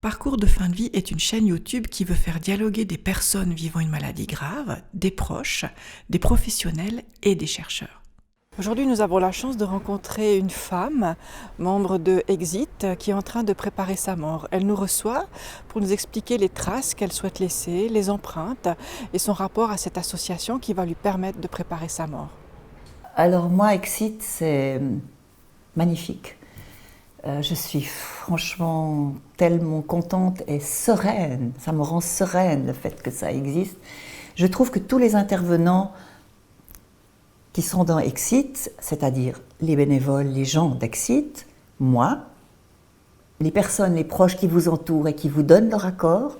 Parcours de fin de vie est une chaîne YouTube qui veut faire dialoguer des personnes vivant une maladie grave, des proches, des professionnels et des chercheurs. Aujourd'hui, nous avons la chance de rencontrer une femme, membre de Exit, qui est en train de préparer sa mort. Elle nous reçoit pour nous expliquer les traces qu'elle souhaite laisser, les empreintes et son rapport à cette association qui va lui permettre de préparer sa mort. Alors moi, Exit, c'est magnifique. Je suis franchement tellement contente et sereine. Ça me rend sereine le fait que ça existe. Je trouve que tous les intervenants qui sont dans Exit, c'est-à-dire les bénévoles, les gens d'Exit, moi, les personnes, les proches qui vous entourent et qui vous donnent leur accord,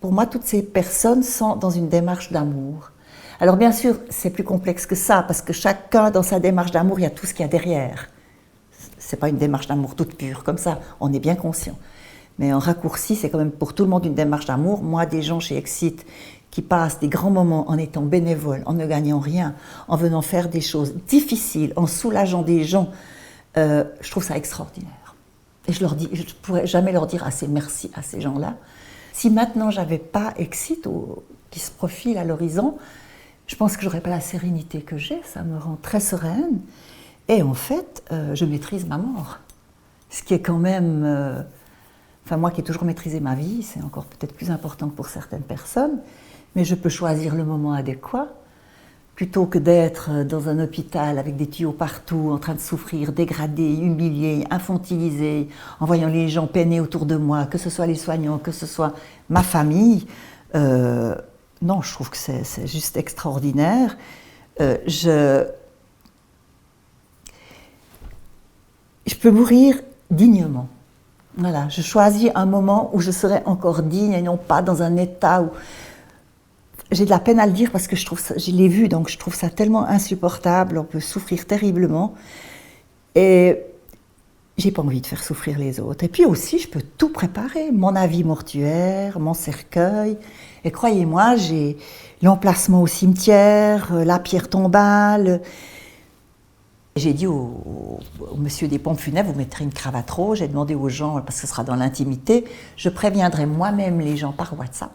pour moi, toutes ces personnes sont dans une démarche d'amour. Alors bien sûr, c'est plus complexe que ça, parce que chacun, dans sa démarche d'amour, il y a tout ce qu'il y a derrière. C'est pas une démarche d'amour toute pure, comme ça, on est bien conscient. Mais en raccourci, c'est quand même pour tout le monde une démarche d'amour. Moi, des gens chez Exit qui passent des grands moments en étant bénévoles, en ne gagnant rien, en venant faire des choses difficiles, en soulageant des gens, je trouve ça extraordinaire. Et je ne pourrais jamais leur dire assez merci à ces gens-là. Si maintenant j'avais pas Exit qui se profile à l'horizon, je pense que j'aurais pas la sérénité que j'ai. Ça me rend très sereine. Et en fait, je maîtrise ma mort. Ce qui est quand même... Enfin, moi qui ai toujours maîtrisé ma vie, c'est encore peut-être plus important que pour certaines personnes, mais je peux choisir le moment adéquat, plutôt que d'être dans un hôpital avec des tuyaux partout, en train de souffrir, dégradé, humilié, infantilisé, en voyant les gens peiner autour de moi, que ce soit les soignants, que ce soit ma famille. Non, je trouve que c'est juste extraordinaire. Je peux mourir dignement. Voilà, je choisis un moment où je serai encore digne et non pas dans un état où... J'ai de la peine à le dire parce que je l'ai vu, donc je trouve ça tellement insupportable, on peut souffrir terriblement. Et j'ai pas envie de faire souffrir les autres. Et puis aussi, je peux tout préparer, mon avis mortuaire, mon cercueil. Et croyez-moi, j'ai l'emplacement au cimetière, la pierre tombale... J'ai dit au monsieur des pompes funèbres, vous mettrez une cravate rouge. J'ai demandé aux gens, parce que ce sera dans l'intimité, je préviendrai moi-même les gens par WhatsApp.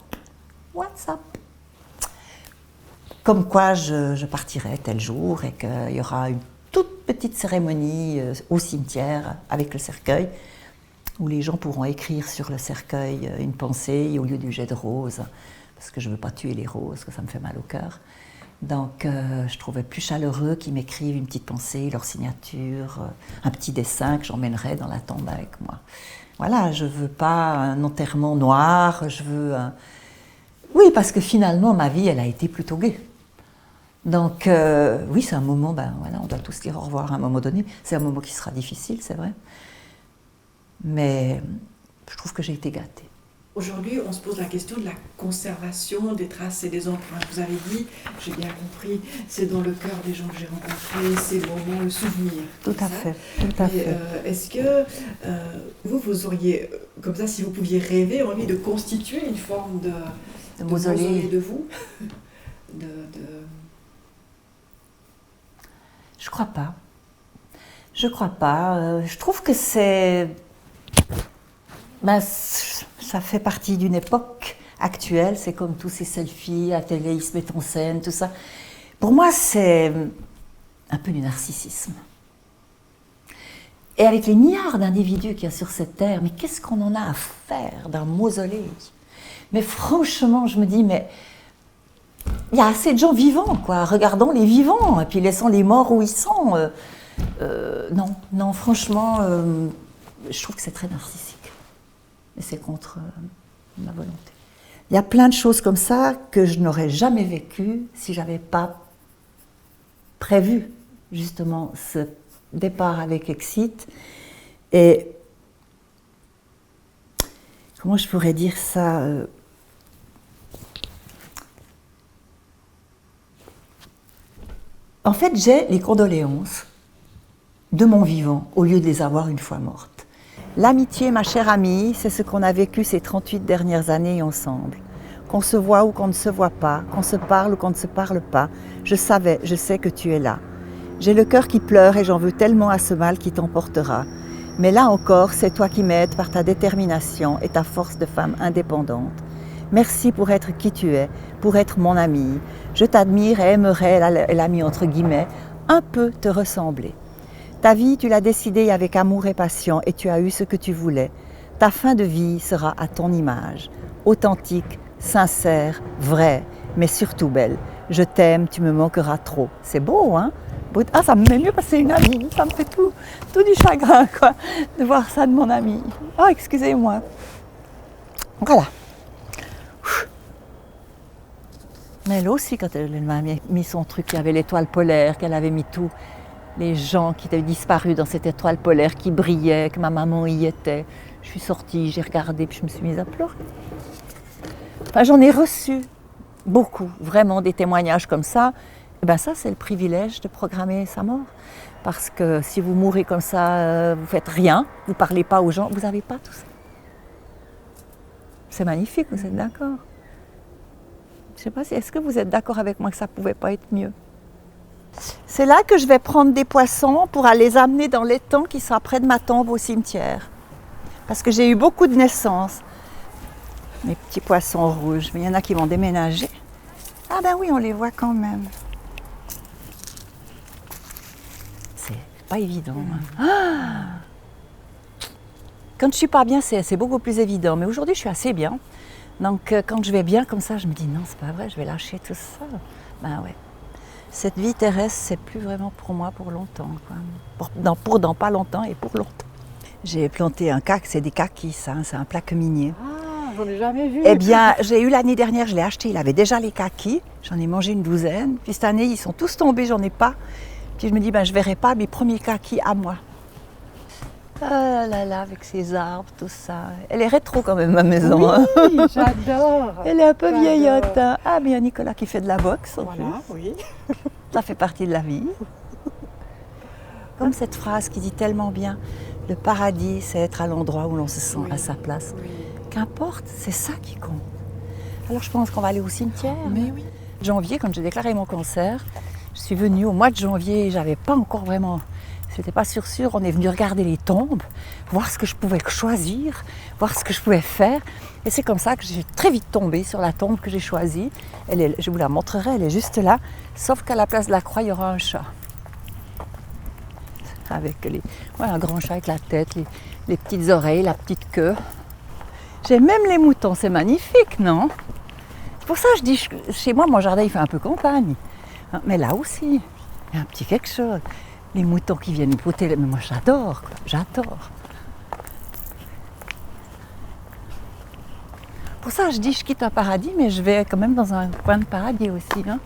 Comme quoi je partirai tel jour et qu'il y aura une toute petite cérémonie au cimetière avec le cercueil, où les gens pourront écrire sur le cercueil une pensée au lieu du jet de roses, parce que je ne veux pas tuer les roses, que ça me fait mal au cœur. Donc, je trouvais plus chaleureux qu'ils m'écrivent une petite pensée, leur signature, un petit dessin que j'emmènerai dans la tombe avec moi. Voilà, je veux pas un enterrement noir, je veux un... Oui, parce que finalement, ma vie, elle a été plutôt gaie. Donc, oui, c'est un moment, voilà, on doit tous dire au revoir à un moment donné. C'est un moment qui sera difficile, c'est vrai. Mais je trouve que j'ai été gâtée. Aujourd'hui, on se pose la question de la conservation des traces et des empreintes. Vous avez dit, j'ai bien compris, c'est dans le cœur des gens que j'ai rencontrés, c'est le moment, le souvenir. Tout à fait, tout à fait. Est-ce que vous auriez, comme ça, si vous pouviez rêver, envie de constituer une forme de mausolée de vous Je crois pas. Je crois pas. Je trouve que c'est... ça fait partie d'une époque actuelle, c'est comme tous ces selfies, à télé, ils se mettent en scène, tout ça. Pour moi, c'est un peu du narcissisme. Et avec les milliards d'individus qu'il y a sur cette terre, mais qu'est-ce qu'on en a à faire d'un mausolée? Mais franchement, je me dis, mais il y a assez de gens vivants, quoi. Regardons les vivants, et puis laissons les morts où ils sont. Non, franchement, je trouve que c'est très narcissique. Et c'est contre ma volonté. Il y a plein de choses comme ça que je n'aurais jamais vécues si je n'avais pas prévu justement ce départ avec Exit. Et comment je pourrais dire ça En fait, j'ai les condoléances de mon vivant au lieu de les avoir une fois morte. L'amitié, ma chère amie, c'est ce qu'on a vécu ces 38 dernières années ensemble. Qu'on se voit ou qu'on ne se voit pas, qu'on se parle ou qu'on ne se parle pas, je sais que tu es là. J'ai le cœur qui pleure et j'en veux tellement à ce mal qui t'emportera. Mais là encore, c'est toi qui m'aides par ta détermination et ta force de femme indépendante. Merci pour être qui tu es, pour être mon amie. Je t'admire et aimerais, elle a mis entre guillemets, un peu te ressembler. Ta vie, tu l'as décidée avec amour et passion et tu as eu ce que tu voulais. Ta fin de vie sera à ton image, authentique, sincère, vraie, mais surtout belle. Je t'aime, tu me manqueras trop. C'est beau, hein? Ah, ça me met mieux parce que c'est une amie. Ça me fait tout du chagrin, quoi, de voir ça de mon amie. Oh, excusez-moi. Voilà. Mais elle aussi, quand elle m'a mis son truc, il y avait l'étoile polaire, qu'elle avait mis tous les gens qui avaient disparu dans cette étoile polaire qui brillait, que ma maman y était. Je suis sortie, j'ai regardé, puis je me suis mise à pleurer. Enfin, j'en ai reçu beaucoup, vraiment des témoignages comme ça. Et ben ça, c'est le privilège de programmer sa mort. Parce que si vous mourrez comme ça, vous faites rien, vous ne parlez pas aux gens, vous n'avez pas tout ça. C'est magnifique, vous êtes d'accord? Je ne sais pas si, est-ce que vous êtes d'accord avec moi que ça ne pouvait pas être mieux? C'est là que je vais prendre des poissons pour aller les amener dans l'étang qui sera près de ma tombe au cimetière. Parce que j'ai eu beaucoup de naissances. Mes petits poissons rouges, mais il y en a qui vont déménager. Ah ben oui, on les voit quand même. C'est pas évident. Ah, quand je suis pas bien, c'est beaucoup plus évident. Mais aujourd'hui, je suis assez bien. Donc quand je vais bien comme ça, je me dis non, c'est pas vrai, je vais lâcher tout ça. Ben ouais. Cette vie terrestre, c'est plus vraiment pour moi pour longtemps, quoi. Dans pas longtemps et pour longtemps. J'ai planté un cac, c'est des kakis, ça, hein, c'est un plaque minier. Ah, j'en ai jamais vu. Eh bien, j'ai eu l'année dernière, je l'ai acheté, il avait déjà les kakis, j'en ai mangé une douzaine. Puis cette année, ils sont tous tombés, j'en ai pas. Puis je me dis, ben, je verrai pas mes premiers kakis à moi. Ah là là, avec ces arbres, tout ça. Elle est rétro quand même, ma maison. Oui, j'adore. Elle est un peu vieillotte. Hein. Ah, mais il y a Nicolas qui fait de la boxe. Voilà, oui. Ça fait partie de la vie. Comme cette phrase qui dit tellement bien, le paradis, c'est être à l'endroit où l'on se sent à sa place. Oui. Qu'importe, c'est ça qui compte. Alors je pense qu'on va aller au cimetière. Mais oui. Janvier, quand j'ai déclaré mon cancer, je suis venue au mois de janvier, j'avais pas encore vraiment, j'étais pas sûre, on est venu regarder les tombes, voir ce que je pouvais choisir, voir ce que je pouvais faire. Et c'est comme ça que j'ai très vite tombé sur la tombe que j'ai choisie. Je vous la montrerai, elle est juste là, sauf qu'à la place de la croix, il y aura un chat. Avec un grand chat avec la tête, les petites oreilles, la petite queue. J'ai même les moutons, c'est magnifique, non? C'est pour ça que je dis, chez moi, mon jardin, il fait un peu campagne. Mais là aussi, il y a un petit quelque chose. Les moutons qui viennent brouter, mais moi j'adore, quoi. J'adore. Pour ça, je dis, je quitte un paradis, mais je vais quand même dans un coin de paradis aussi. Hein.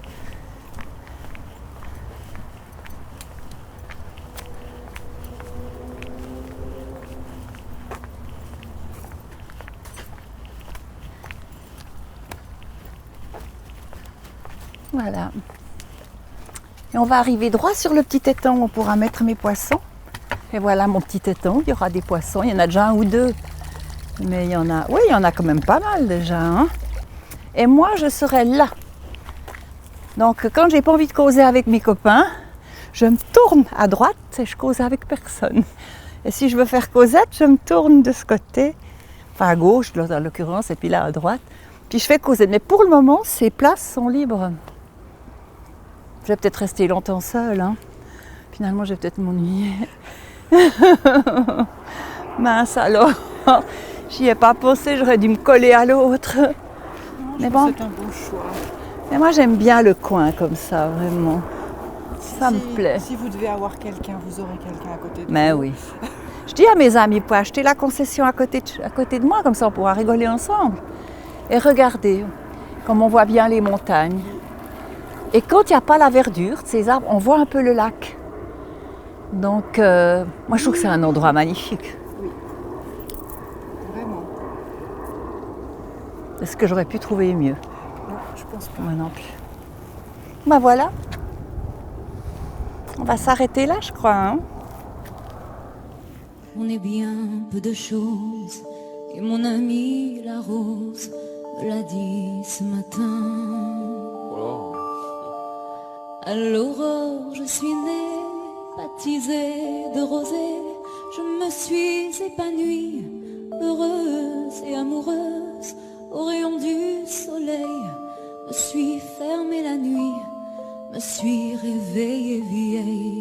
Voilà. Et on va arriver droit sur le petit étang où on pourra mettre mes poissons. Et voilà mon petit étang, il y aura des poissons. Il y en a déjà un ou deux. Mais il y en a, oui, il y en a quand même pas mal déjà. Hein. Et moi, je serai là. Donc, quand j'ai pas envie de causer avec mes copains, je me tourne à droite et je cause avec personne. Et si je veux faire causette, je me tourne de ce côté, enfin à gauche, en l'occurrence, et puis là à droite. Puis je fais causette. Mais pour le moment, ces places sont libres. Je vais peut-être rester longtemps seule. Hein. Finalement, je vais peut-être m'ennuyer. Mince alors, j'y ai pas pensé, j'aurais dû me coller à l'autre. Mais bon, c'est un bon choix. Mais moi, j'aime bien le coin comme ça, vraiment. Ça me plaît. Si vous devez avoir quelqu'un, vous aurez quelqu'un à côté de vous. Mais oui. Je dis à mes amis, vous pouvez acheter la concession à côté de moi, comme ça on pourra rigoler ensemble. Et regardez, comme on voit bien les montagnes. Et quand il n'y a pas la verdure de ces arbres, on voit un peu le lac. Donc, moi je trouve que c'est un endroit magnifique. Oui, vraiment. Est-ce que j'aurais pu trouver mieux? Non, je pense pas. Moi non plus. Ben voilà. On va s'arrêter là, je crois. Hein. On est bien peu de choses, et mon ami la rose me l'a dit ce matin. À l'aurore, je suis née, baptisée de rosée, je me suis épanouie, heureuse et amoureuse, au rayon du soleil, me suis fermée la nuit, me suis réveillée vieille.